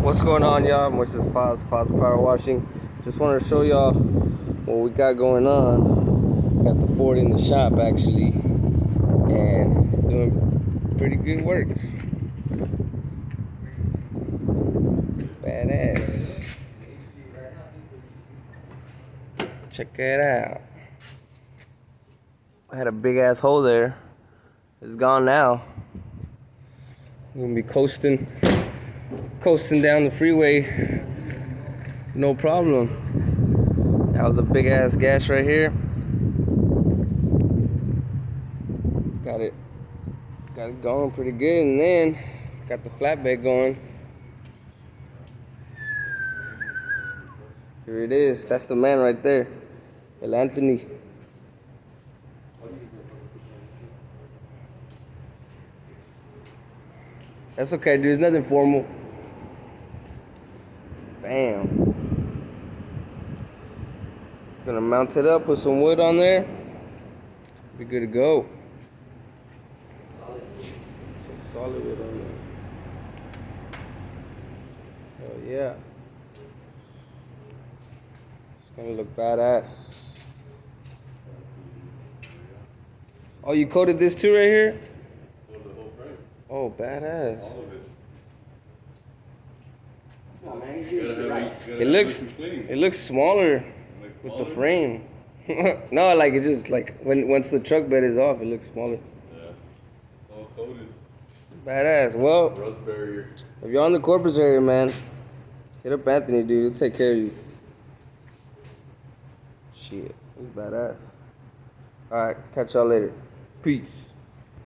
What's going on, y'all? Moises Foz Power Washing. Just wanted to show y'all what we got going on. Got the Ford in the shop actually, and doing pretty good work. Badass. Check it out. I had a big ass hole there. It's gone now. We're gonna be coasting down the freeway, no problem. That was a big ass gash right here. Got it going pretty good, and then got the flatbed going. Here it is. That's the man right there, El Anthony. That's okay, dude. It's nothing formal. Bam. Gonna mount it up, put some wood on there. Be good to go. Solid wood on there. Hell yeah. It's gonna look badass. Oh, you coated this too right here? Oh, badass. All of it. Come on, man. It looks smaller with the frame. No, like it just like once the truck bed is off, it looks smaller. Yeah, it's all coated. Badass. Well, Rust barrier. if you're on the Corpus area, man, hit up Anthony, dude. He'll take care of you. Shit, he's badass. All right, catch y'all later. Peace.